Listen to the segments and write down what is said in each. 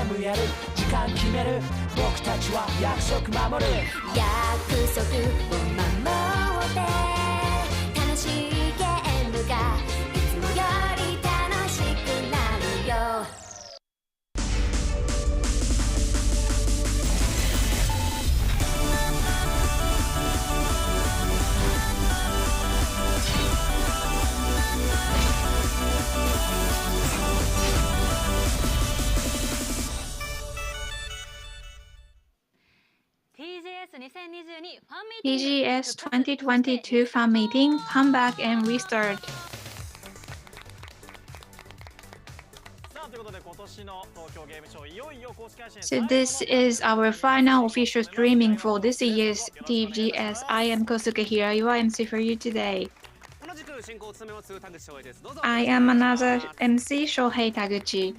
ムやる時間決める僕たちは約束守る約束を守って楽しいゲームがいつもより楽しくなるよTGS2022 fan meeting, come back and restart. さあということで今年 So this is our final official streaming for this year's TGS. I am Kosuke Hiraiwa, MC for you today. I am another MC, Shohei Taguchi.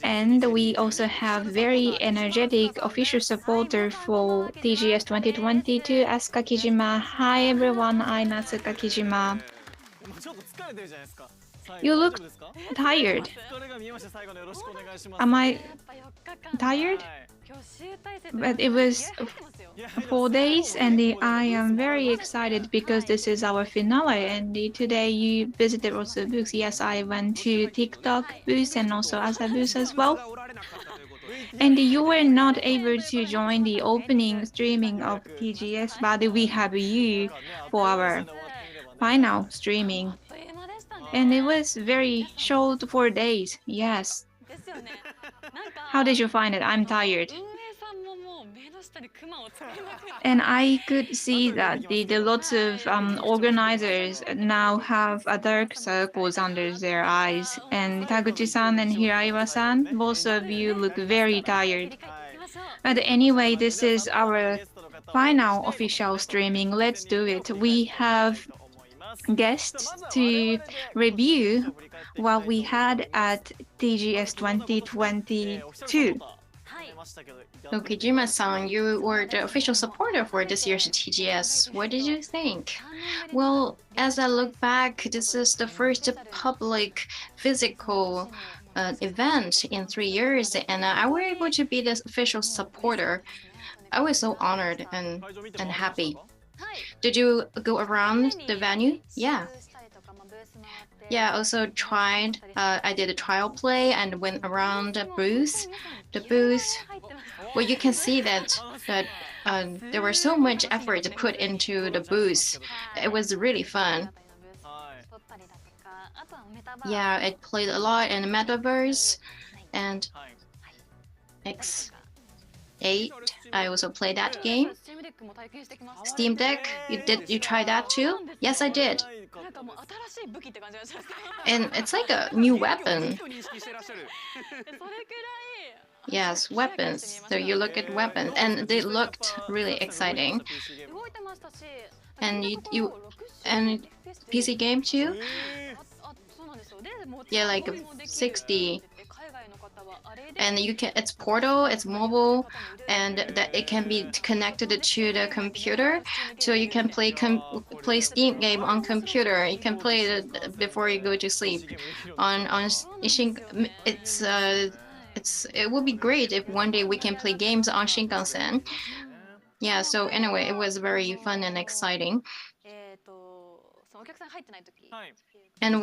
And we also have very energetic official supporter for TGS 2022, Asuka Kijima. Hi everyone, I'm Asuka Kijima. You look tired. Am I tired? But it was 4 days and I am very excited because this is our finale and today you visited also booths. Yes, I went to TikTok booth and also other booths as well. And you were not able to join the opening streaming of TGS, but we have you for our final streaming. And it was very short 4 days. Yes. How did you find it? I'm tired. And I could see that the lots of organizers now have dark circles under their eyes. And Taguchi-san and Hiraiwa-san, both of you look very tired. But anyway, this is our final official streaming. Let's do it. We have guests to review what we had at TGS 2022. So Kijima-san, you were the official supporter for this year's TGS. What did you think? Well, as I look back, this is the first public physical event in 3 years, and I was able to be the official supporter. I was so honored and happy. Did you go around the venue? Yeah. Yeah, I also tried, I did a trial play and went around the booth. Well, you can see that there was so much effort put into the booth. It was really fun. Yeah, I played a lot in the Metaverse and X8. I also played that game. Steam Deck, you try that too? Yes, I did. And it's like a new weapon. Yes, weapons. So you look at weapons, and they looked really exciting. And and PC game too? Yeah, like 60. And you can, it's portal, it's mobile, and that it can be connected to the computer, so you can play Steam game on computer. You can play it before you go to sleep. It would be great if one day we can play games on Shinkansen. Yeah. So anyway, it was very fun and exciting. And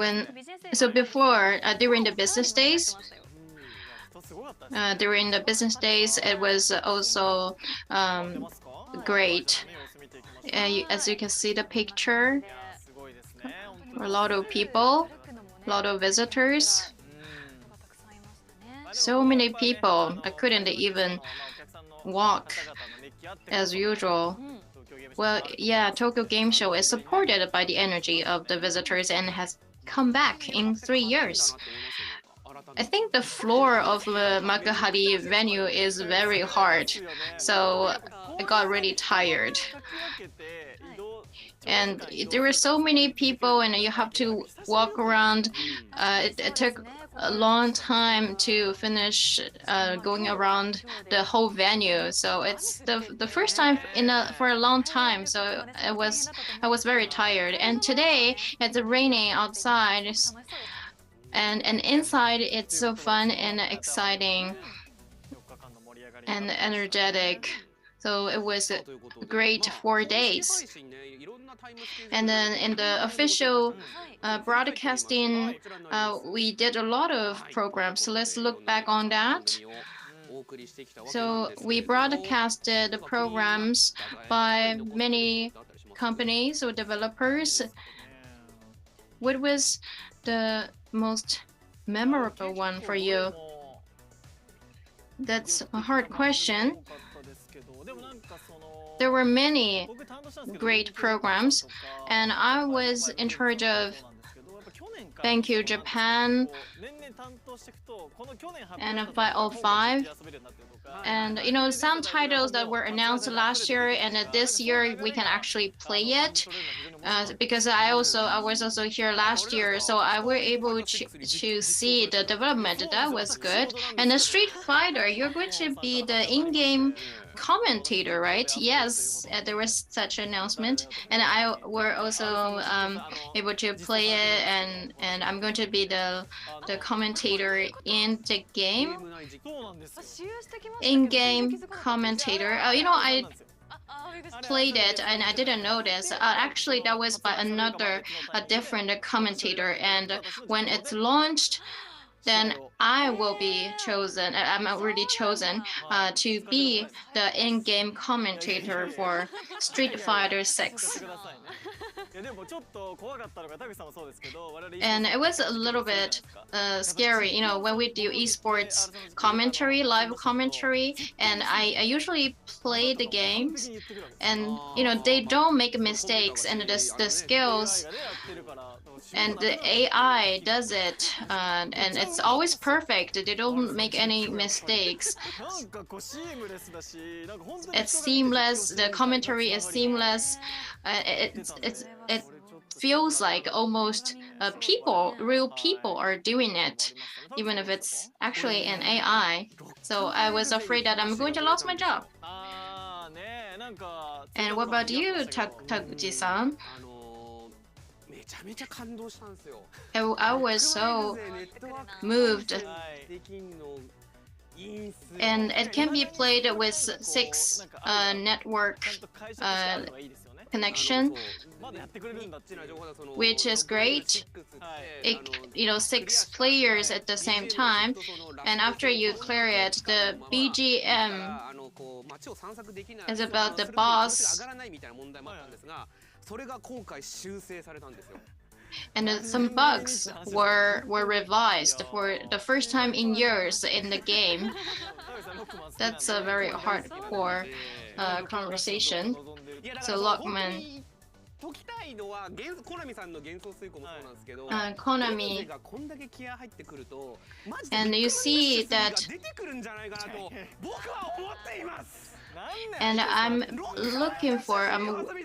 before during the business days. It was also great. As you can see the picture, a lot of people, a lot of visitors, so many people. I couldn't even walk as usual. Well, yeah, Tokyo Game Show is supported by the energy of the visitors and has come back in 3 years. I think the floor of the Makuhari venue is very hard, so I got really tired. And there were so many people, and you have to walk around. It took a long time to finish going around the whole venue. So it's the first time for a long time. So I was very tired. And today it's raining outside. And inside, it's so fun and exciting and energetic. So it was a great 4 days. And then in the official broadcasting, we did a lot of programs. So let's look back on that. So we broadcasted the programs by many companies or developers. What was the most memorable one for you? That's a hard question. There were many great programs, and I was in charge of Thank you, Japan. And 505. And you know, some titles that were announced last year and this year we can actually play it, because I was also here last year, so I were able to see the development. That was good. And the Street Fighter, you're going to be the in-game commentator, right? Yes, there was such an announcement, and I were also able to play it, and I'm going to be the commentator in the game. In-game commentator. You know, I played it and I didn't notice. Actually, that was by a different commentator, and when it's launched, then I will be chosen. I'm already chosen to be the in-game commentator for Street Fighter 6. And it was a little bit scary, you know, when we do esports commentary, live commentary, and I usually play the games, and you know, they don't make mistakes, and the skills and the AI does it, and it's always perfect. They don't make any mistakes. It's seamless. The commentary is seamless. It feels like almost real people are doing it, even if it's actually an AI. So I was afraid that I'm going to lose my job. And what about you, Taguchi-san? I was so moved. And it can be played with 6 network connection, which is great. You know, 6 players at the same time, and after you clear it, the BGM is about the boss. And some bugs were revised for the first time in years in the game. That's a very hardcore conversation. So Lockman, Konami, and you see that, and I'm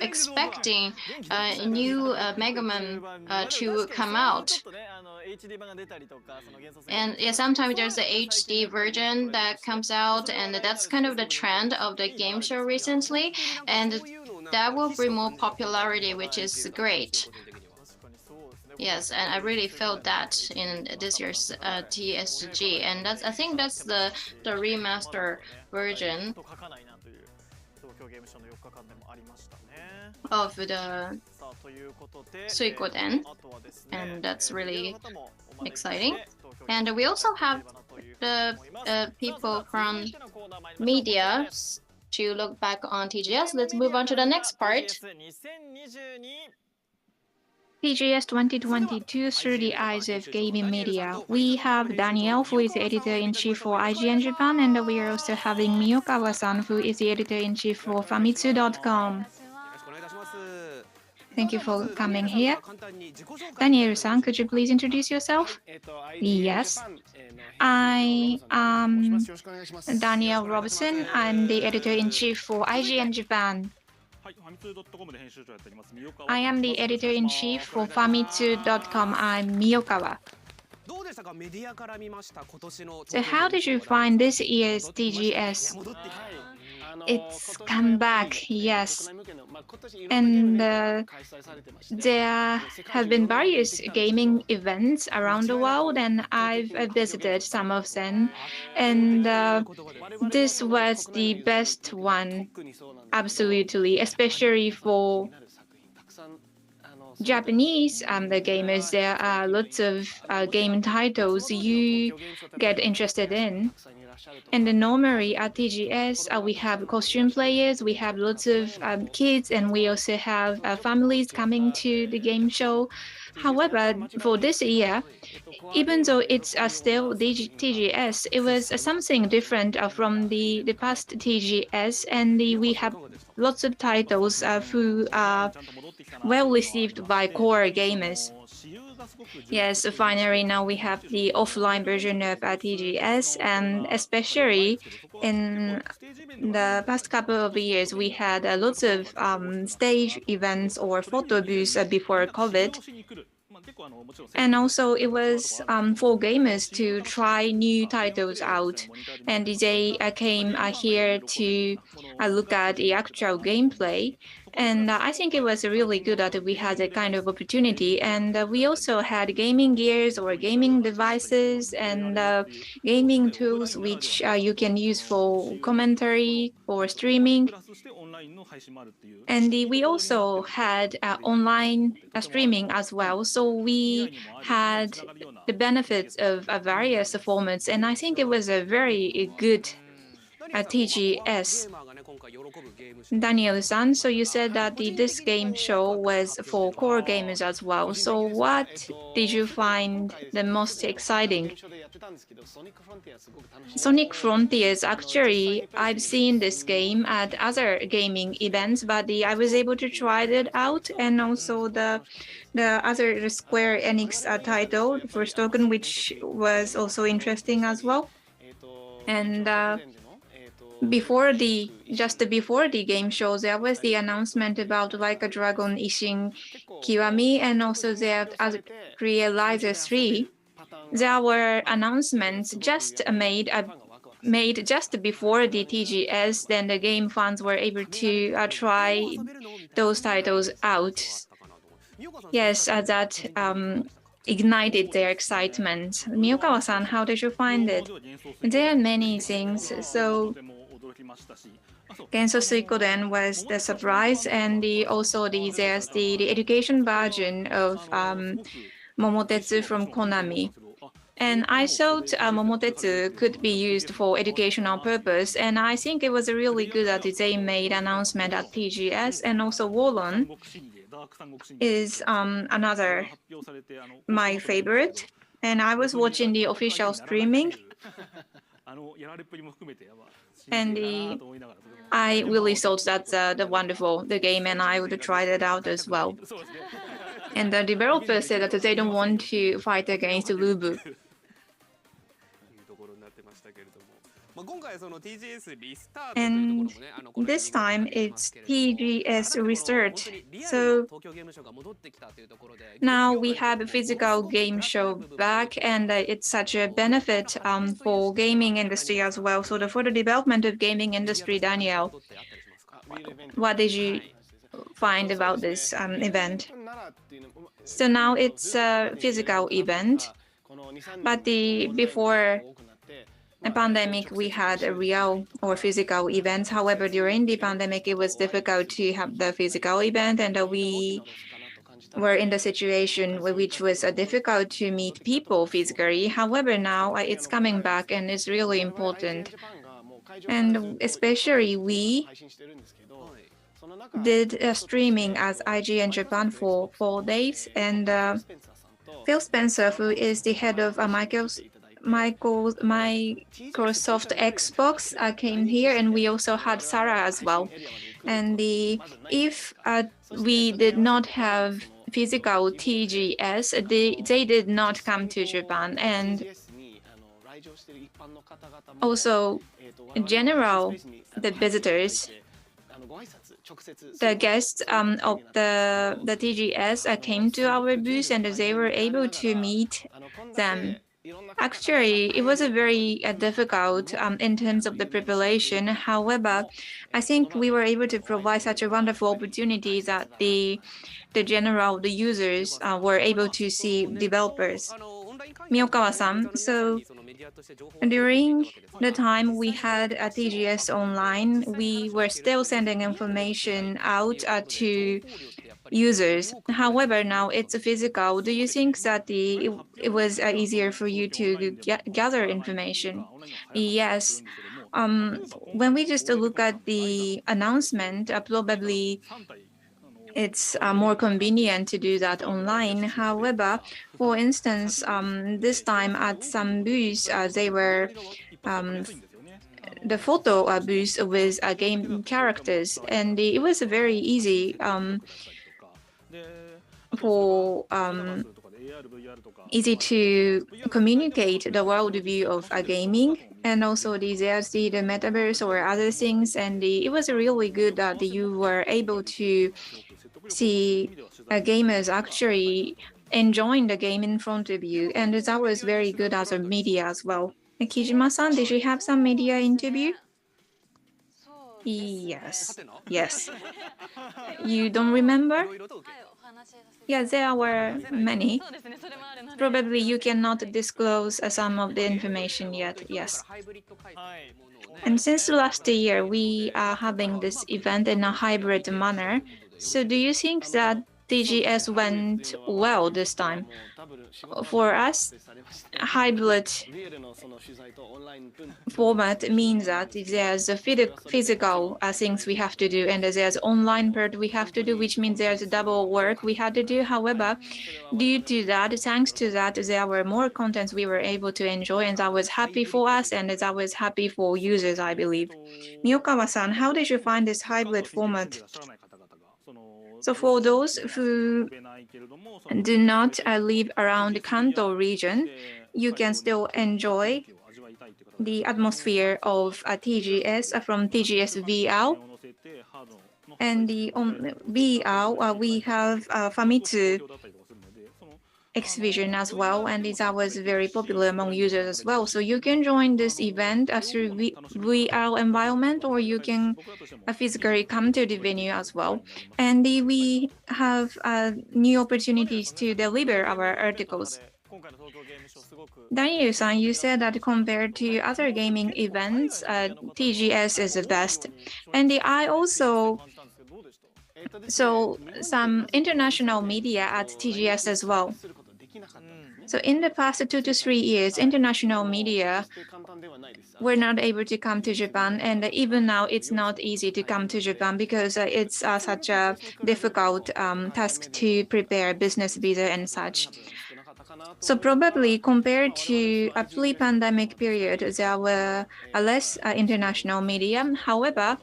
expecting a new Mega Man to come out. And yeah, sometimes there's a HD version that comes out, and that's kind of the trend of the game show recently, and that will bring more popularity, which is great. Yes, and I really felt that in this year's TSG, and I think that's the remaster version of the Suikoden, and that's really exciting. And we also have the people from media to look back on TGS. Let's move on to the next part. TGS 2022 through the eyes of gaming media. We have Danielle, who is the editor-in-chief for IGN Japan, and we are also having Miyokawa-san, who is the editor-in-chief for Famitsu.com. Thank you for coming here. Danielle-san, could you please introduce yourself? Yes. I am Danielle Robertson. I'm the editor-in-chief for IGN Japan. I am the editor-in-chief for Famitsu.com. I'm Miyokawa. So how did you find this year's TGS? It's come back, yes. And there have been various gaming events around the world, and I've visited some of them. And this was the best one, absolutely, especially for Japanese the gamers. There are lots of game titles you get interested in. And normally at TGS, we have costume players, we have lots of kids, and we also have families coming to the game show. However, for this year, even though it's still TGS, it was something different from the past TGS, and we have lots of titles who are well received by core gamers. Yes, finally now we have the offline version of TGS, and especially in the past couple of years, we had lots of stage events or photo booths before COVID. And also it was for gamers to try new titles out. And they came here to look at the actual gameplay. And I think it was really good that we had a kind of opportunity. And we also had gaming gears or gaming devices and gaming tools which you can use for commentary or streaming. And we also had online streaming as well. So we had the benefits of various formats. And I think it was a very good TGS. Daniel-san, so you said that this game show was for core gamers as well. So what did you find the most exciting? Sonic Frontiers, actually, I've seen this game at other gaming events, but I was able to try it out. And also the other Square Enix title, First Token, which was also interesting as well. And just before the game show, there was the announcement about Like a Dragon Ishin Kiwami, and also there as Realizer 3. There were announcements just made just before the TGS. Then the game fans were able to try those titles out. Yes, that ignited their excitement. Miyokawa-san, how did you find it? There are many things. So Genso Suikoden was the surprise, and there's the education version of Momotetsu from Konami. And I thought Momotetsu could be used for educational purpose, and I think it was really good that they made announcement at TGS. And also Wolon is another my favorite, and I was watching the official streaming, and I really thought that's the wonderful the game, and I would try it out as well. And the developer said that they don't want to fight against Lubu. And this time it's TGS Restart. So now we have a physical game show back, and it's such a benefit for gaming industry as well. So for the development of gaming industry, Daniel, what did you find about this event? So now it's a physical event, but before the pandemic, we had a real or physical events. However, during the pandemic, it was difficult to have the physical event, and we were in the situation which was difficult to meet people physically. However, now it's coming back, and it's really important. And especially we did streaming as IGN Japan for 4 days, and Phil Spencer, who is the head of Microsoft Xbox, came here, and we also had Sarah as well. And if we did not have physical TGS, they did not come to Japan. And also, in general, the visitors, the guests of the TGS came to our booth, and they were able to meet them. Actually, it was a very difficult in terms of the preparation. However, I think we were able to provide such a wonderful opportunity that the users were able to see developers. Miyokawa-san, so during the time we had a TGS online, we were still sending information out to users. However, now it's physical. Do you think that it was easier for you to gather information? Yes. When we just look at the announcement, probably it's more convenient to do that online. However, for instance, this time at some booths, they were the photo booth with game characters, and it was very easy. for easy to communicate the worldview of gaming, and also there's the metaverse or other things, and it was really good that you were able to see gamers actually enjoying the game in front of you, and that was very good as a media as well. Kijima-san, did you have some media interview? Yes. Yes. You don't remember? Yeah, there were many. Probably you cannot disclose some of the information yet. Yes. And since last year, we are having this event in a hybrid manner. So do you think that TGS went well this time? For us, hybrid format means that there's a physical things we have to do, and there's online part we have to do, which means there's a double work we had to do. However, due to that, thanks to that, there were more contents we were able to enjoy, and that was happy for us, and that was happy for users, I believe. Miyokawa-san, how did you find this hybrid format? So for those who do not live around the Kanto region, you can still enjoy the atmosphere of TGS from TGS VR. And on VR, we have Famitsu exhibition as well, and that was very popular among users as well. So you can join this event through VR environment, or you can physically come to the venue as well. And we have new opportunities to deliver our articles. Daniel-san, you said that compared to other gaming events, TGS is the best. And I also saw some international media at TGS as well. So in the past 2 to 3 years, international media were not able to come to Japan, and even now it's not easy to come to Japan because it's such a difficult task to prepare business visa and such. So probably compared to a pre-pandemic period, there were less international media. However,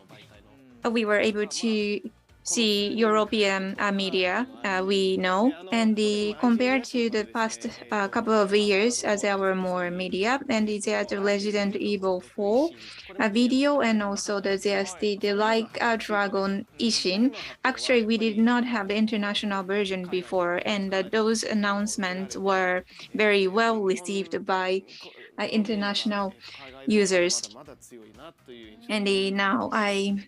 we were able to see European media, we know, and compared to the past couple of years, there were more media, and there's the Resident Evil 4 video, and also there's the Like Dragon Ishin. Actually, we did not have the international version before, and those announcements were very well received by international users. And now I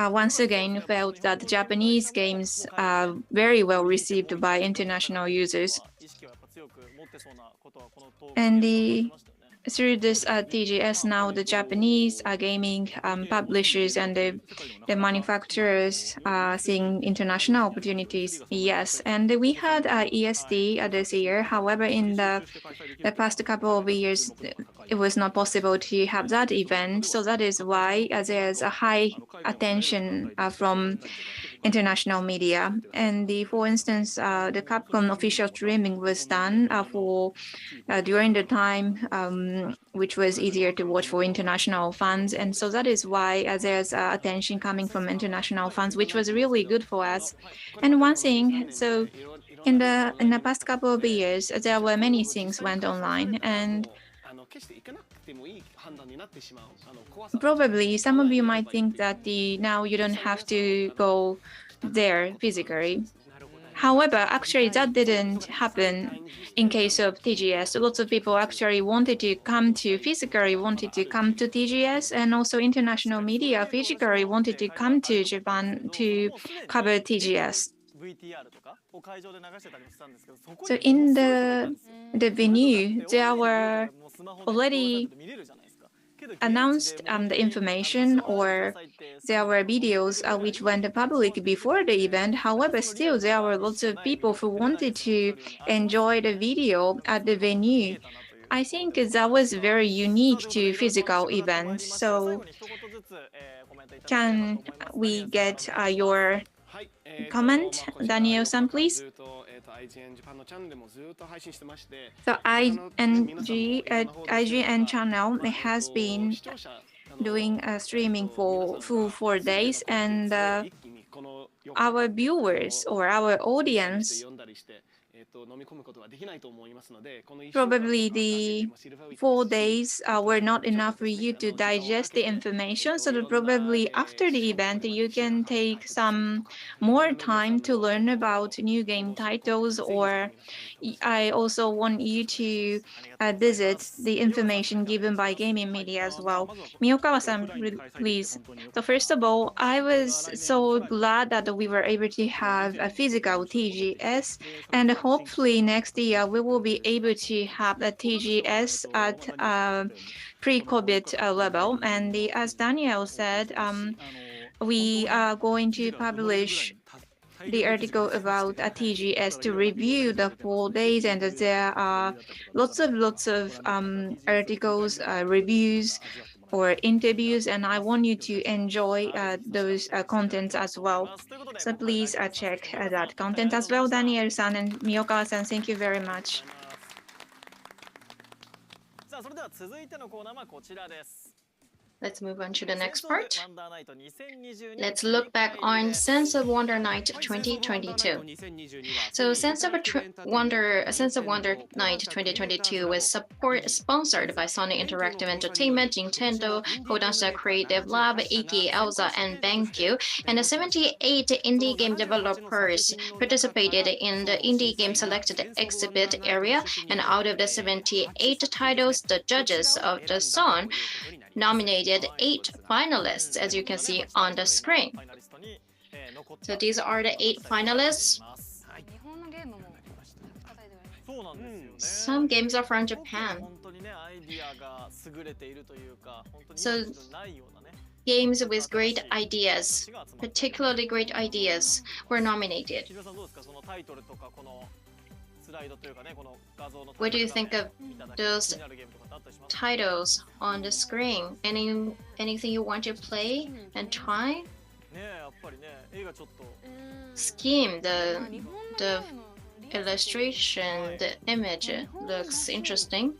once again felt that Japanese games are very well received by international users. And through this TGS now, the Japanese gaming publishers and the manufacturers are seeing international opportunities. Yes, and we had ESD this year. However, in the past couple of years, it was not possible to have that event. So that is why there's a high attention from international media. And for instance, the Capcom official streaming was done during the time which was easier to watch for international fans. And so that is why there's attention coming from international fans, which was really good for us. And one thing, so in the past couple of years, there were many things went online, and probably some of you might think that now you don't have to go there physically. However, actually that didn't happen in case of TGS. Lots of people actually wanted to come to TGS, and also international media physically wanted to come to Japan to cover TGS. So in the venue, there were already announced the information, or there were videos which went public before the event. However, still there were lots of people who wanted to enjoy the video at the venue. I think that was very unique to physical events. So can we get your comment, Daniel-san, please? So IGN channel has been doing streaming for full 4 days, and our viewers or our audience Probably the 4 days were not enough for you to digest the information. So that probably after the event, you can take some more time to learn about new game titles. Or I also want you to visit the information given by gaming media as well. Miyokawa-san, please. So first of all, I was so glad that we were able to have a physical TGS, and hopefully next year we will be able to have a TGS at pre-COVID level. And as Daniel said, we are going to publish the article about a TGS to review the 4 days, and there are lots of articles, reviews, or interviews, and I want you to enjoy those contents as well. So please check that content as well. Daniel-san and Miyokawa-san, thank you very much. さあそれでは続いてのコーナーはこちらです。 Let's move on to the next part. Let's look back on Sense of Wonder Night 2022. So Sense of Wonder Night 2022 was sponsored by Sony Interactive Entertainment, Nintendo, Kodansha Creative Lab, Iki, Elza, and BenQ. And 78 indie game developers participated in the indie game selected exhibit area. And out of the 78 titles, the judges of the Sun nominated 8 finalists, as you can see on the screen. So these are the 8 finalists. Some games are from Japan. So games with great ideas, particularly great ideas, were nominated. What do you think of those titles on the screen? Anything you want to play and try? Scheme, the illustration, the image looks interesting.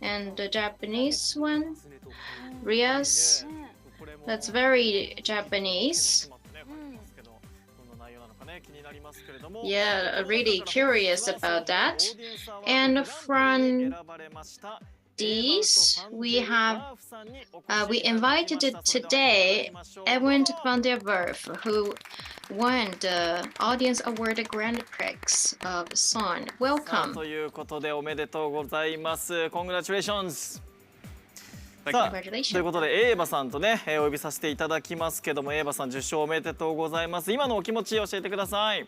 And the Japanese one, Rias, that's very Japanese. Yeah, really curious about that. And from these, we invited today Edwin van der Werf, who won the Audience Award Grand Prix of Song. Welcome. ということでおめでとうございます。Congratulations. さあ、ということでエーバさんとね、お呼びさせていただきますけども、エーバさん受賞おめでとうございます。今のお気持ち教えてください。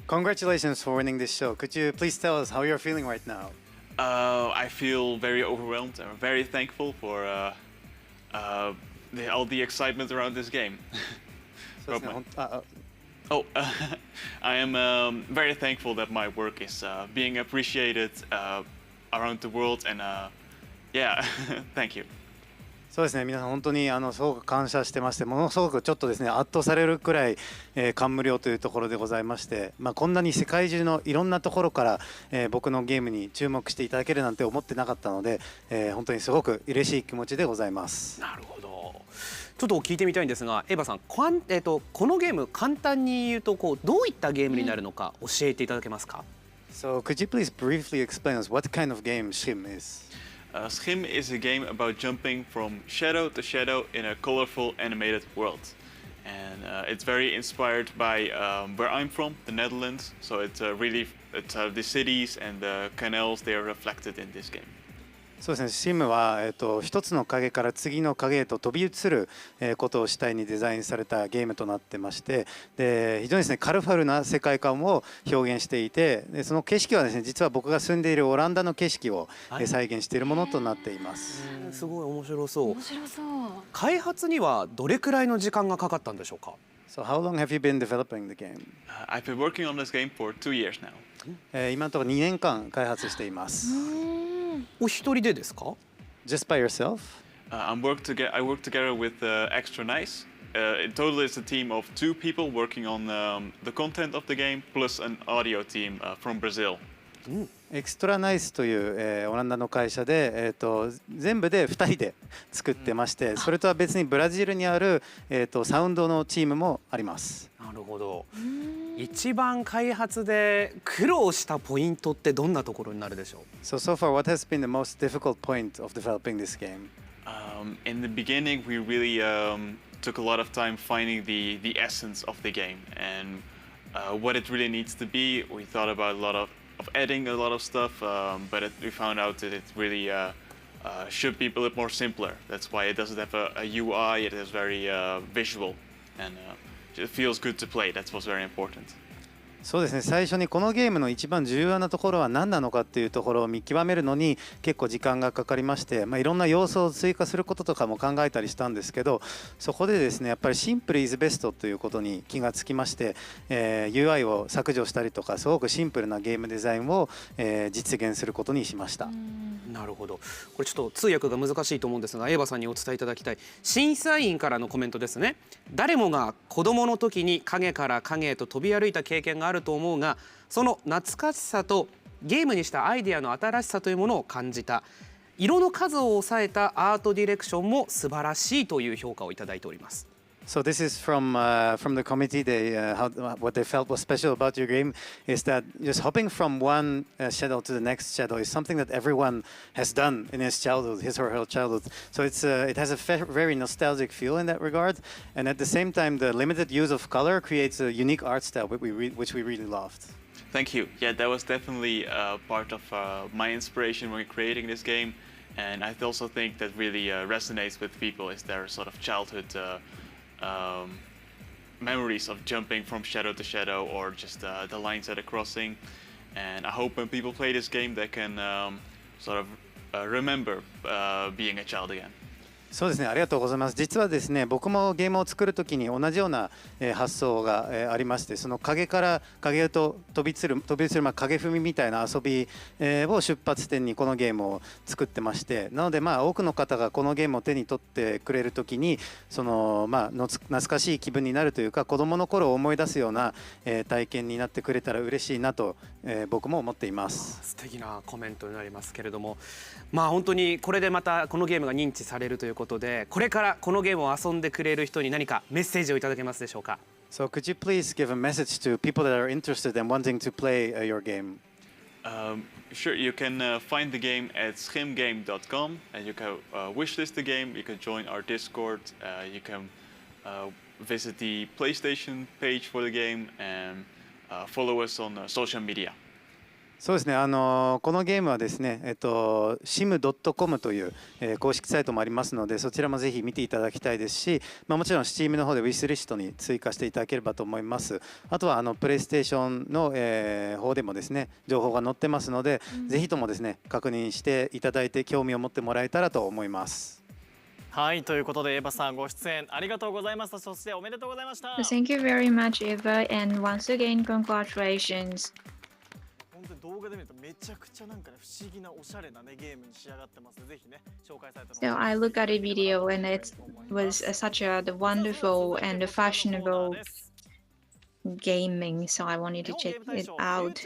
Congratulations for winning this show. Could you please tell us how you're feeling right now? I feel very overwhelmed. I'm very thankful for all the excitement around this game. I am very thankful that my work is being appreciated around the world, and yeah, thank you. そうですね、皆さん本当にすごく感謝してまして、ものすごくちょっとですね圧倒されるくらい、感無量というところでございまして、こんなに世界中のいろんなところから、僕のゲームに注目していただけるなんて思ってなかったので、本当にすごく嬉しい気持ちでございます。なるほど。ちょっと聞いてみたいんですが、エヴァさん、このゲーム簡単に言うとどういったゲームになるのか教えていただけますか？ So could you please briefly explain us what kind of game Schim is? Schim is a game about jumping from shadow to shadow in a colorful animated world. And it's very inspired by where I'm from, the Netherlands. So it's the cities and the canals, they are reflected in this game. そうですね、シムは、一つの影から次の影へと飛び移ることを主体にデザインされたゲームとなってまして、で非常にですねカラフルな世界観を表現していて、でその景色はですね実は僕が住んでいるオランダの景色を再現しているものとなっています。すごい面白そう。開発にはどれくらいの時間がかかったんでしょうか？ So how long have you been developing the game? I've been working on this game for 2 years now. 今のところ2年間開発しています。お一人でですか？ Just by yourself? I work together with Extra Nice. In total, it's a team of 2 people working on the content of the game, plus an audio team from Brazil. エクストラナイスという、オランダの会社で、全部で2人で作ってまして、それとは別にブラジルにある、サウンドのチームもあります。なるほど。一番開発で苦労したポイントってどんなところになるでしょう？ So far, what has been the most difficult point of developing this game? In the beginning, we really took a lot of time finding the essence of the game and what it really needs to be. We thought about a lot of adding a lot of stuff, but we found out that it really should be a little more simpler. That's why it doesn't have a UI. It is very visual and it feels good to play. That's what's very important. そうですね、最初にこのゲームの一番重要なところは何なのかっていうところを見極めるのに結構時間がかかりまして、いろんな要素を追加することとかも考えたりしたんですけど、そこでですねやっぱりシンプルイズベストということに気がつきまして、UI を削除したりとかすごくシンプルなゲームデザインを、実現することにしました。なるほど。これちょっと通訳が難しいと思うんですが、エヴァさんにお伝えいただきたい審査員からのコメントですね。誰もが子どもの時に影から影へと飛び歩いた経験があると思うが、その懐かしさとゲームにしたアイデアの新しさというものを感じた。色の数を抑えたアートディレクションも素晴らしいという評価をいただいております。So this is from the committee. What they felt was special about your game is that just hopping from one shadow to the next shadow is something that everyone has done in his childhood, his or her childhood. So it has a very nostalgic feel in that regard, and at the same time, the limited use of color creates a unique art style which we really loved. Thank you. Yeah, that was definitely part of my inspiration when creating this game, and I also think that really resonates with people is their sort of childhood memories of jumping from shadow to shadow or just the lines that are crossing. And I hope when people play this game they can sort of remember being a child again. そうですね、ありがとうございます。実はですね、僕もゲームを作るときに同じような発想がありまして、その影から影へと飛び移る影踏みみたいな遊びを出発点にこのゲームを作ってまして、なので多くの方がこのゲームを手に取ってくれるときにその懐かしい気分になるというか、子どもの頃を思い出すような体験になってくれたら嬉しいなと僕も思っています。素敵なコメントになりますけれども、本当にこれでまたこのゲームが認知されるということで、これからこのゲームを遊んでくれる人に何かメッセージをいただけますでしょうか。So could you please give a message to people that are interested and wanting to play your game? Sure, you can find the game at schimgame.com and you can wishlist the game, you can join our Discord, you can visit the PlayStation page for the game and follow us on social media. そうですね、このゲームはですね、sim.com という、公式サイトもありますので、そちらもぜひ見ていただきたいですし、もちろん Steam の方でウィッシュリストに追加していただければと思います。あとはプレイステーションの、方でもですね情報が載ってますので、ぜひともですね確認していただいて興味を持ってもらえたらと思います。はい、ということでエヴァさんご出演ありがとうございました。そしておめでとうございました。Thank you very much, Eva, and once again, congratulations. 本当に動画で見るとめちゃくちゃなんかね不思議なおしゃれなねゲームに仕上がってます。ぜひね紹介されたの。So I look at a video and it was such a wonderful and fashionable gaming, so I wanted to check it out.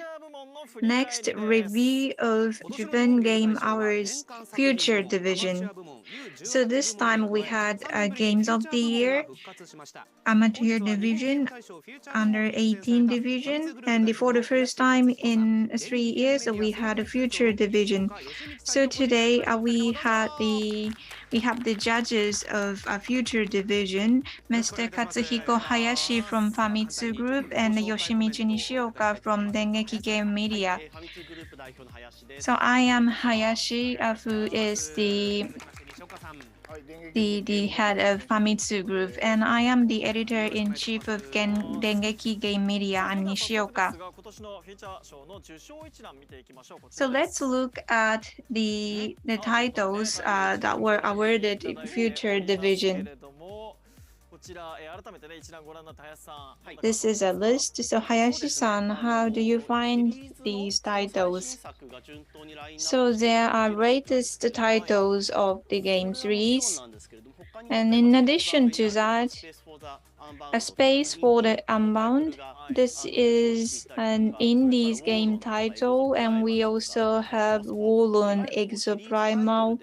Next, review of Japan Game Hours Future Division. So this time we had Games of the Year, Amateur Division, Under 18 Division, and for the first time in 3 years we had a Future Division. So today we have the judges of a Future Division, Mr. Katsuhiko Hayashi from Famitsu Group and Yoshimichi Nishioka from Dengeki Game Media. So I am Hayashi, who is the head of Famitsu Group, and I am the editor-in-chief of Dengeki Game Media. I'm Nishioka. So let's look at the titles that were awarded in Future Division. This is a list. So Hayashi-san, how do you find these titles? So there are latest titles of the game series, and in addition to that, A Space for the Unbound. This is an indies game title, and we also have Warlord Exoprimal,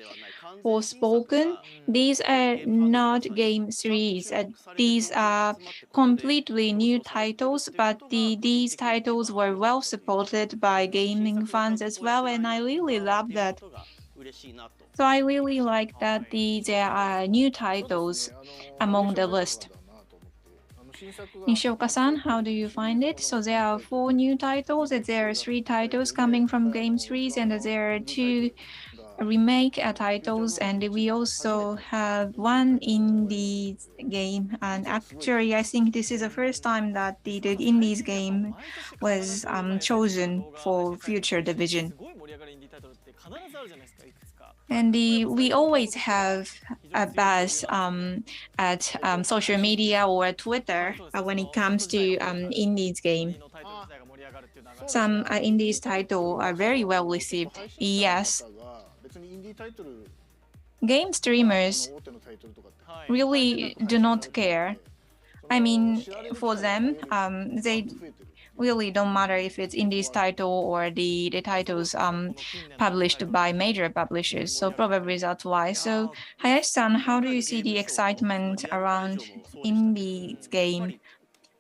Forspoken, these are not game series. These are completely new titles, but these titles were well supported by gaming fans as well, and I really love that. So I really like that there are new titles among the list. Nishioka-san, how do you find it? So there are 4 new titles, there are 3 titles coming from game series, and there are 2 remake titles, and we also have 1 indie game. And actually, I think this is the first time that the indies game was chosen for future division. And we always have a buzz at social media or Twitter when it comes to indies game. Some indies titles are very well received. Yes. Game streamers really do not care. I mean, for them, they really don't matter if it's indies title or the titles published by major publishers. So probably that's why. So Hayashi-san, how do you see the excitement around indies game?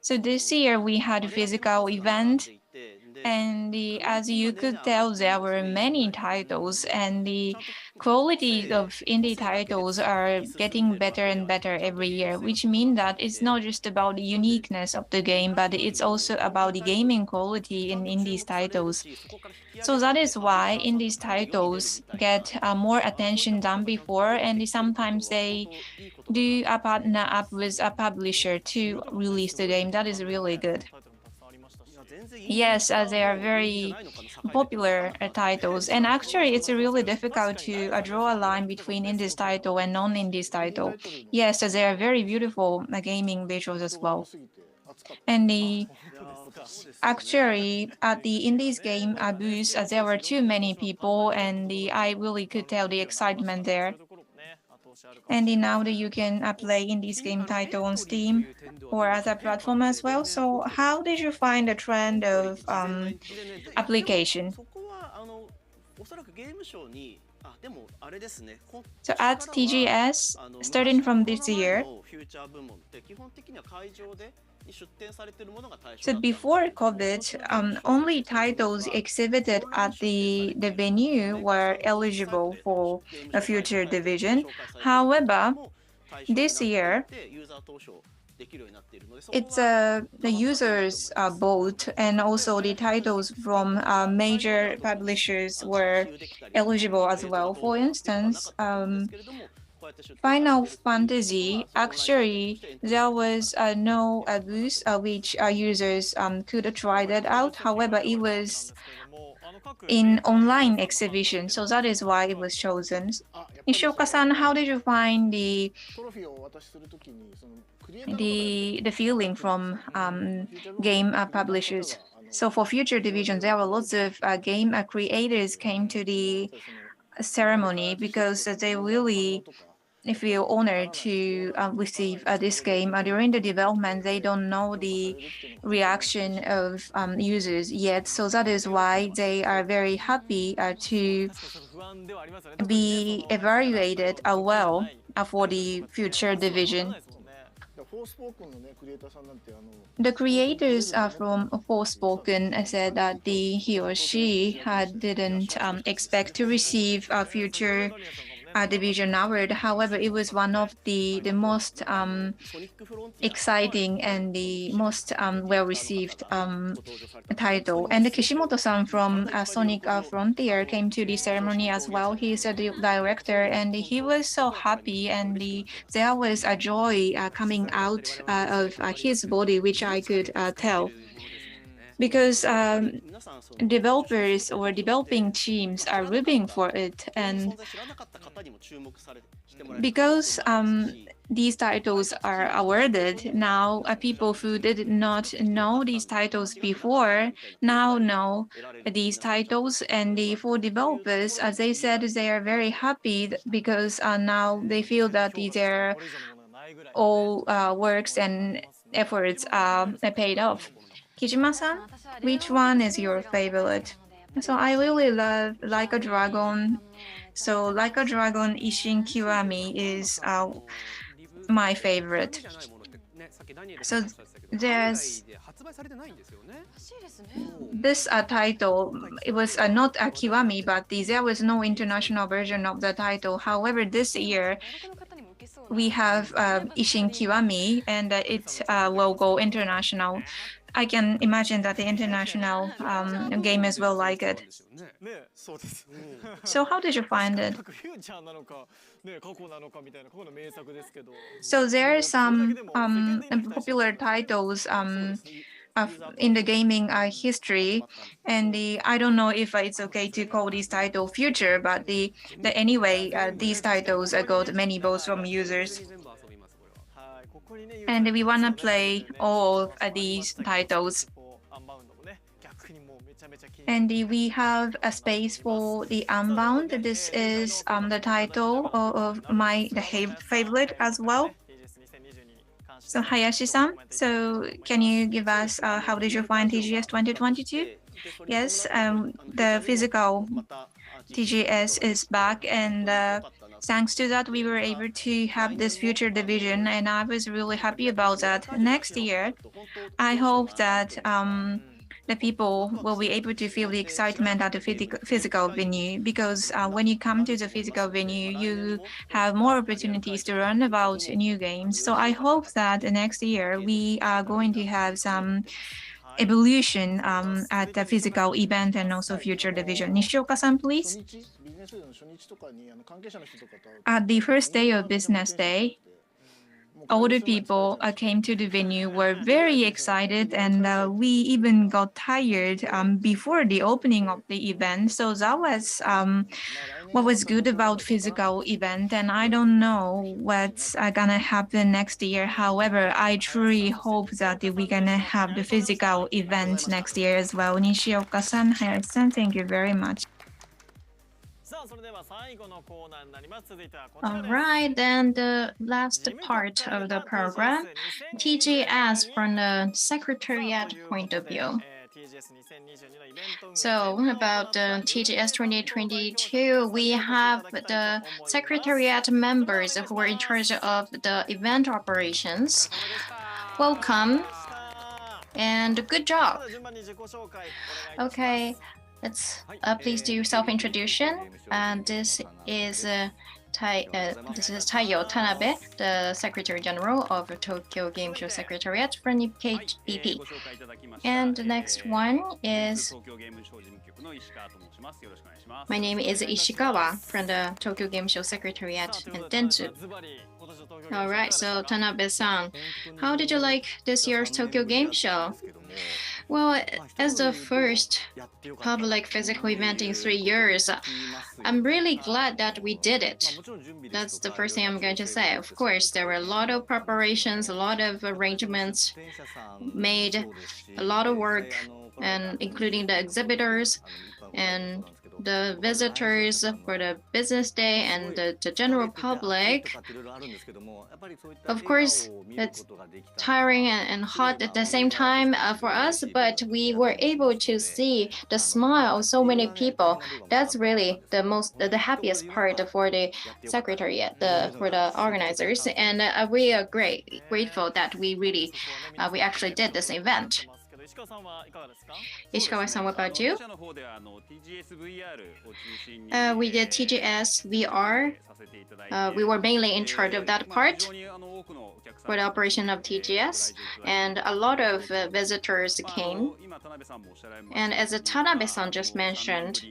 So this year we had a physical event, and as you could tell, there were many titles, and the quality of indie titles are getting better and better every year, which means that it's not just about the uniqueness of the game, but it's also about the gaming quality in indies titles. So that is why indies titles get more attention than before, and sometimes they do a partner up with a publisher to release the game. That is really good. Yes, they are very popular titles, and actually it's really difficult to draw a line between indies title and non-indies title. Yes, they are very beautiful gaming visuals as well. And actually at the indies game booth, there were too many people, and I really could tell the excitement there. And now that you can play indies game title on Steam or other platform as well. So how did you find the trend of application? So at TGS, starting from this year, so before COVID, only titles exhibited at the venue were eligible for a future division. However, this year, it's the users vote, and also the titles from major publishers were eligible as well. For instance, Final Fantasy, actually, there was no booth which users could try that out. However, it was in online exhibition, so that is why it was chosen. Nishioka-san, how did you find the feeling from game publishers? So for future divisions, there were lots of game creators came to the ceremony because they really feel honored to receive this game. During the development, they don't know the reaction of users yet, so that is why they are very happy to be evaluated well for the future division. The creators from Forspoken said that he or she didn't expect to receive a future division award. However, it was one of the most exciting and the most well-received title. And Kishimoto-san from Sonic Frontier came to the ceremony as well. He is the director, and he was so happy, and there was a joy coming out of his body, which I could tell. Because developers or developing teams are rooting for it, and because these titles are awarded, now people who did not know these titles before now know these titles. And for developers, as they said, they are very happy because now they feel that their all works and efforts are paid off. Kijima-san, which one is your favorite? So I really love Like a Dragon, So Like a Dragon Ishin Kiwami is my favorite. So there's this title. It was not a Kiwami, but there was no international version of the title. However, this year we have Ishin Kiwami, and it will go international. I can imagine that the international gamers will like it. So how did you find it? So there are some popular titles in the gaming history, and I don't know if it's okay to call this title future, but anyway, these titles got many votes from users. And we want to play all of these titles. And we have a space for the Unbound. This is the title of my favorite as well. So Hayashi-san, so can you give us how did you find TGS 2022? Yes, the physical TGS is back, and thanks to that, we were able to have this future division, and I was really happy about that. Next year, I hope that the people will be able to feel the excitement at the physical venue, because when you come to the physical venue, you have more opportunities to learn about new games. So I hope that next year we are going to have some evolution at the physical event and also future division. Nishioka-san, please. At the first day of business day, all the people came to the venue, were very excited, and we even got tired before the opening of the event. So that was what was good about physical event, and I don't know what's gonna happen next year. However, I truly hope that we're gonna have the physical event next year as well. Nishioka-san, Hayashi-san, thank you very much. All right, then the last part of the program, TGS from the Secretariat point of view. So about the TGS 2022, we have the Secretariat members who are in charge of the event operations. Welcome and good job. Okay. Let's please do self-introduction. This is Taiyo Tanabe, the Secretary General of Tokyo Game Show Secretariat from Nikkei BP. And the next one is, my name is Ishikawa from the Tokyo Game Show Secretariat in Dentsu. All right, so Tanabe-san, how did you like this year's Tokyo Game Show? Well, as the first public physical event in 3 years, I'm really glad that we did it. That's the first thing I'm going to say. Of course, there were a lot of preparations, a lot of arrangements made, a lot of work, and including the exhibitors and the visitors for the business day and the general public. Of course, it's tiring and hot at the same time for us, but we were able to see the smile of so many people. That's really the happiest part for the secretariat, for the organizers, and we are grateful that we actually did this event. Ishikawa-san, what about you? We did TGS VR. We were mainly in charge of that part for the operation of TGS, and a lot of visitors came. And as Tanabe-san just mentioned,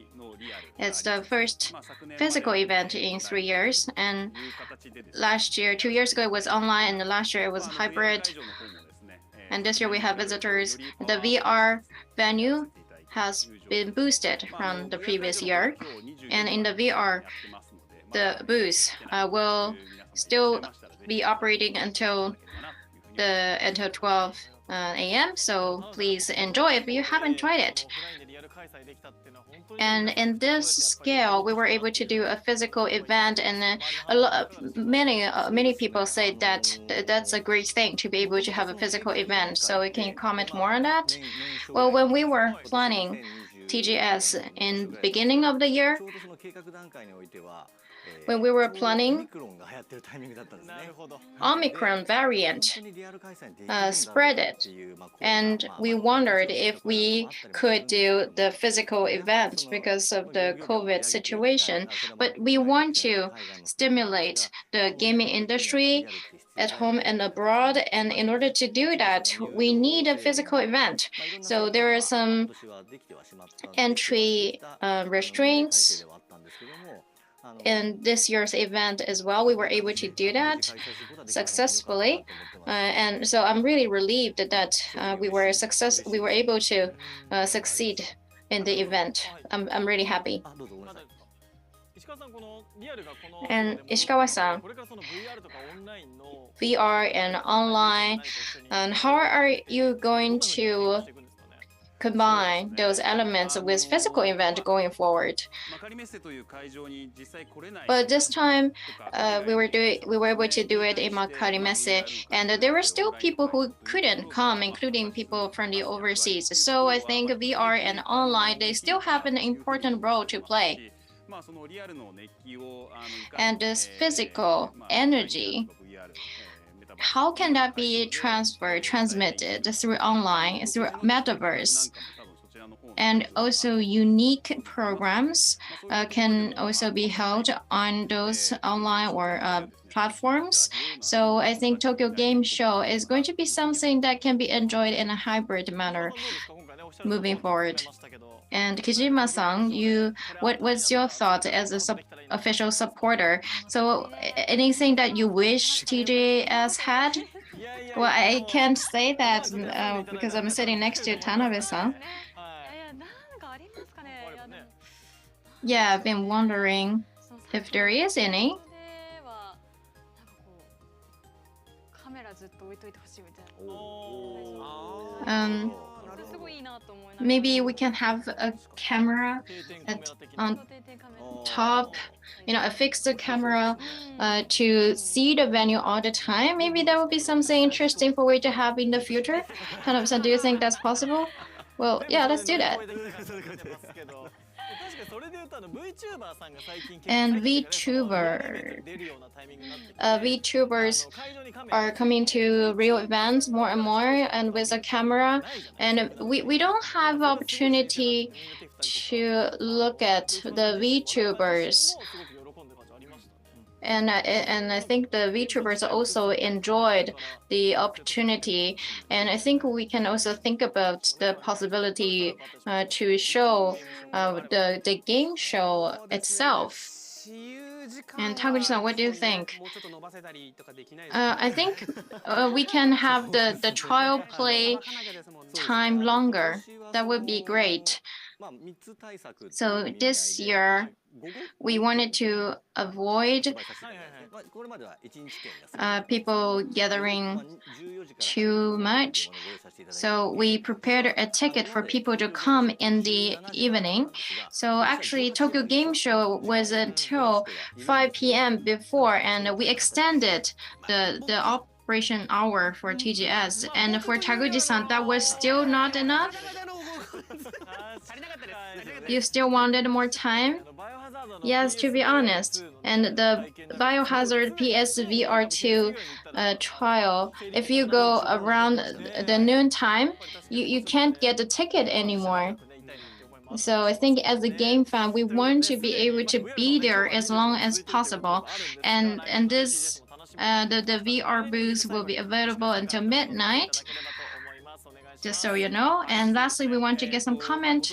it's the first physical event in 3 years, and last year, 2 years ago, it was online, and last year it was hybrid. And this year we have visitors. The VR venue has been boosted from the previous year. And in the VR, the booth will still be operating until 12 a.m. So please enjoy if you haven't tried it. And in this scale, we were able to do a physical event, and many people say that that's a great thing to be able to have a physical event. So can you comment more on that? Well, when we were planning TGS in beginning of the year, when we were planning, Omicron variant spread it, and we wondered if we could do the physical event because of the COVID situation. But we want to stimulate the gaming industry at home and abroad, and in order to do that, we need a physical event. So there are some entry restraints in this year's event as well. We were able to do that successfully, and so I'm really relieved that we were able to succeed in the event. I'm really happy. And Ishikawa-san, VR and online, and how are you going to combine those elements with physical event going forward? But this time, we were able to do it in Makarimese, and there were still people who couldn't come, including people from the overseas. So I think VR and online, they still have an important role to play. And this physical energy, how can that be transmitted through online, through metaverse? And also unique programs can also be held on those online or platforms. So I think Tokyo Game Show is going to be something that can be enjoyed in a hybrid manner moving forward. And Kijima-san, what's your thought as an official supporter? So anything that you wish TGS had? Well, I can't say that because I'm sitting next to Tanabe-san. Yeah, I've been wondering if there is any. Maybe we can have a camera on top, a fixed camera to see the venue all the time. Maybe that would be something interesting for we to have in the future. Tanabe-san, do you think that's possible? Well, yeah, let's do that. And VTubers are coming to real events more and more, and with a camera. And we don't have opportunity to look at the VTubers. And I think the VTubers also enjoyed the opportunity. And I think we can also think about the possibility to show the game show itself. And Taguchi-san, what do you think? I think we can have the trial play time longer. That would be great. So this year, we wanted to avoid people gathering too much. So we prepared a ticket for people to come in the evening. So actually, Tokyo Game Show was until 5 p.m. before, and we extended the operation hour for TGS. And for Taguchi-san, that was still not enough. You still wanted more time? Yes, to be honest. And the Biohazard PSVR2 trial, if you go around the noon time, you can't get the ticket anymore. So I think as a game fan, we want to be able to be there as long as possible. And this the VR booth will be available until midnight, just so you know. And lastly, we want to get some comment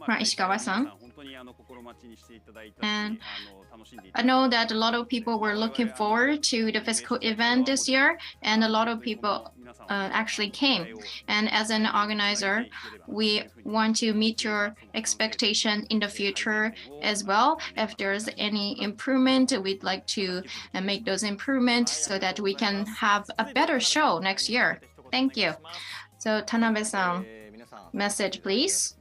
from Ishikawa-san. And I know that a lot of people were looking forward to the physical event this year, and a lot of people actually came. And as an organizer, we want to meet your expectation in the future as well. If there's any improvement, we'd like to make those improvements so that we can have a better show next year. Thank you. So Tanabe-san, message please.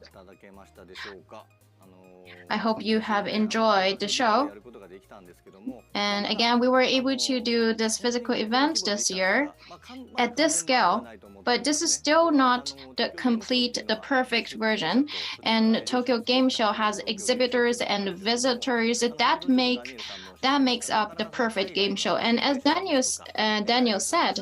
I hope you have enjoyed the show. And again, we were able to do this physical event this year at this scale, but this is still not the perfect version. And Tokyo Game Show has exhibitors and visitors that makes up the perfect game show. And as Daniel said,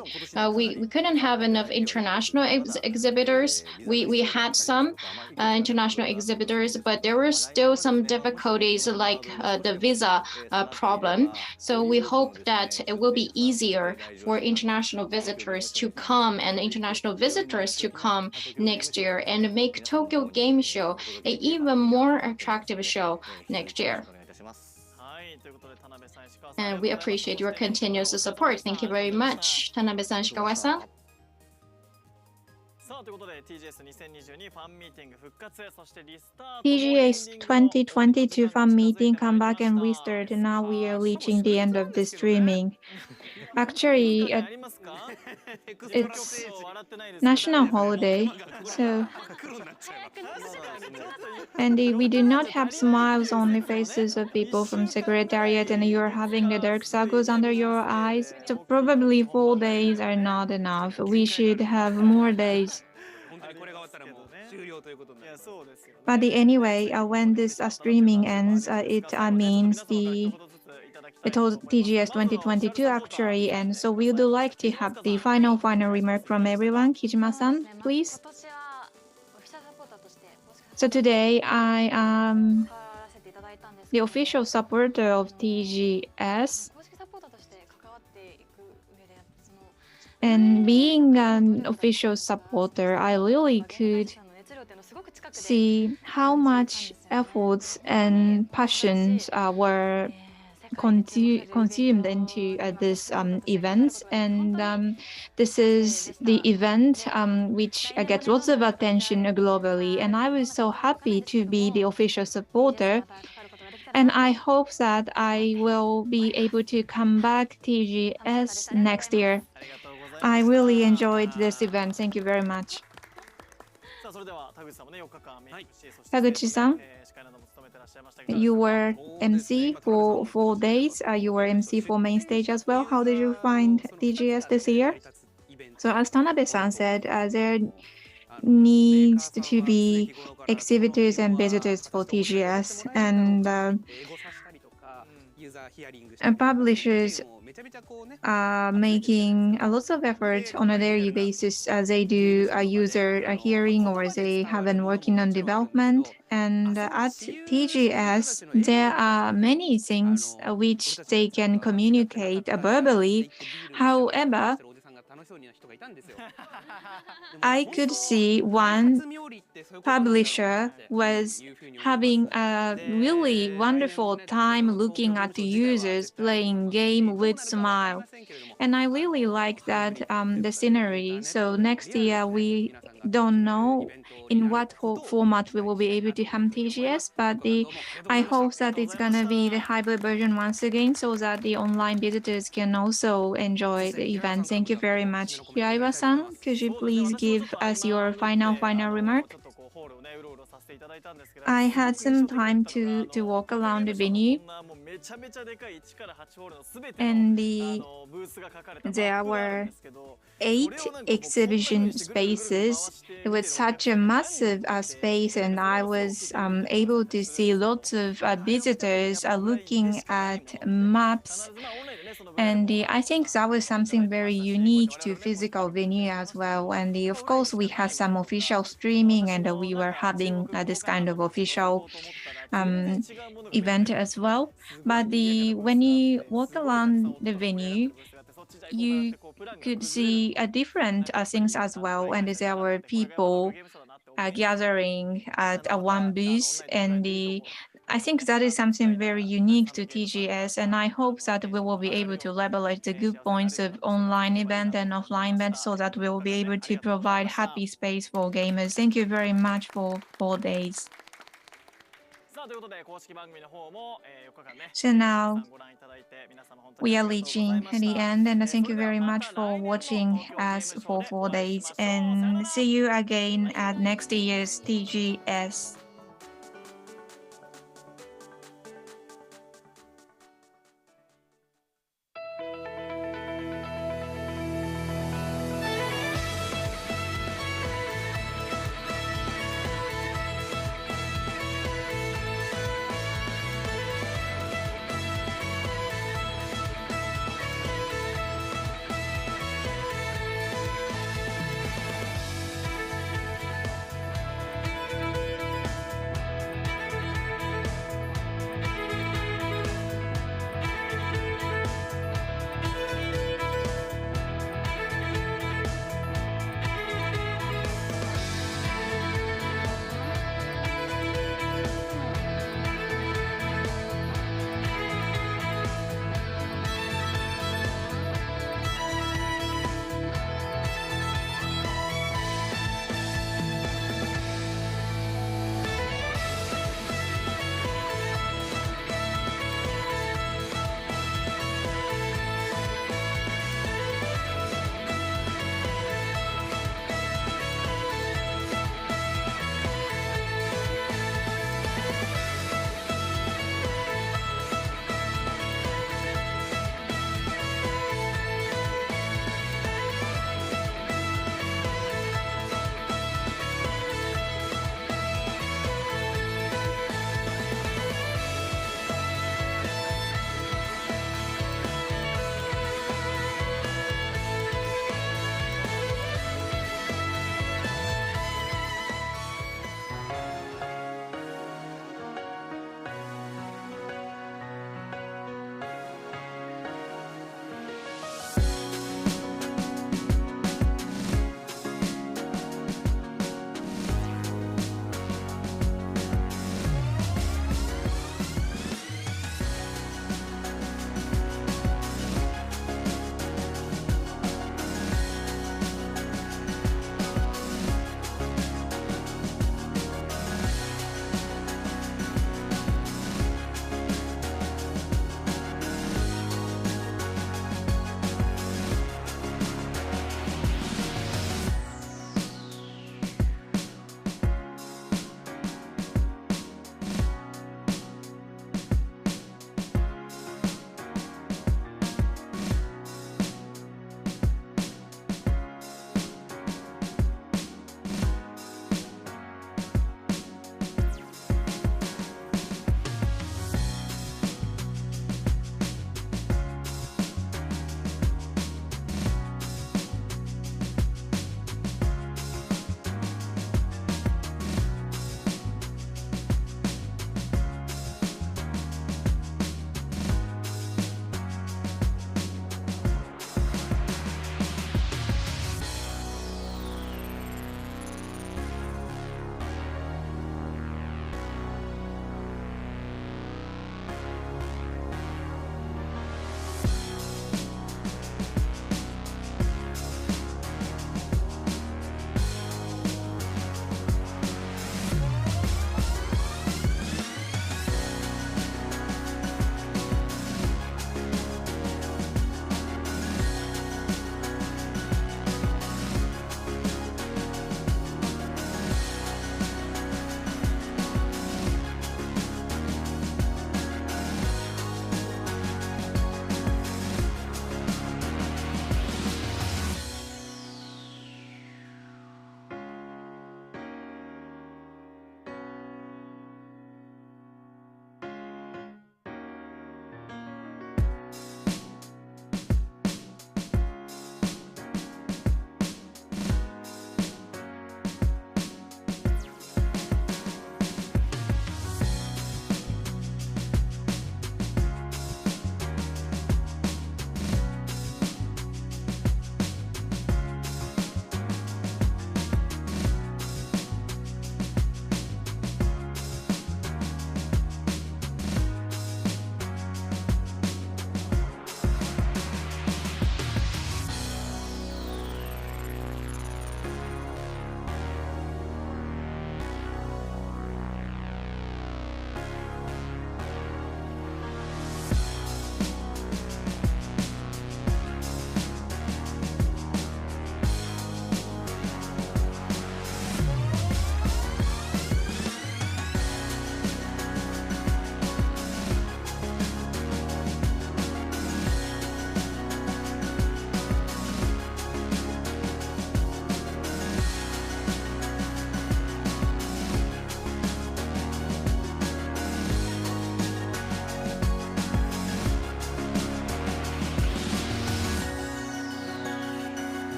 we couldn't have enough international exhibitors. We had some international exhibitors, but there were still some difficulties like the visa problem. So we hope that it will be easier for international visitors to come next year and make Tokyo Game Show an even more attractive show next year. And we appreciate your continuous support. Thank you very much, Tanabe-san, Shikawa-san. TGS 2022 fan meeting come back and restart, and now we are reaching the end of the streaming. Actually, it's national holiday, so and we do not have smiles on the faces of people from Secretariat, and you're having the dark circles under your eyes, so probably 4 days are not enough. We should have more days. But anyway, when this streaming ends, it means the TGS 2022 actually ends. So we would like to have the final remark from everyone. Kijima-san, please. So today I am the official supporter of TGS. And being an official supporter, I really could see how much efforts and passions were consumed into this event. And this is the event which gets lots of attention globally. And I was so happy to be the official supporter. And I hope that I will be able to come back TGS next year. I really enjoyed this event. Thank you very much. Taguchi-san, you were MC for 4 days. You were MC for main stage as well. How did you find TGS this year? So as Tanabe-san said, there needs to be exhibitors and visitors for TGS, and publishers are making lots of effort on a daily basis as they do a user hearing or they have been working on development. And at TGS, there are many things which they can communicate verbally. However, I could see one publisher was having a really wonderful time looking at the users playing game with smile. And I really like that the scenery. So next year we don't know in what format we will be able to have TGS, but I hope that it's gonna be the hybrid version once again so that the online visitors can also enjoy the event. Thank you very much. Hiraiwa-san, could you please give us your final remark? I had some time to walk around the venue, and there were 8 exhibition spaces. It was such a massive space, and I was able to see lots of visitors looking at maps. And I think that was something very unique to physical venue as well. And of course, we had some official streaming, and we were having this kind of official event as well. But when you walk around the venue, you could see different things as well. And there were people gathering at one booth, and I think that is something very unique to TGS, and I hope that we will be able to leverage the good points of online event and offline event so that we will be able to provide happy space for gamers. Thank you very much for 4 days. So now we are reaching the end, and thank you very much for watching us for 4 days, and see you again at next year's TGS.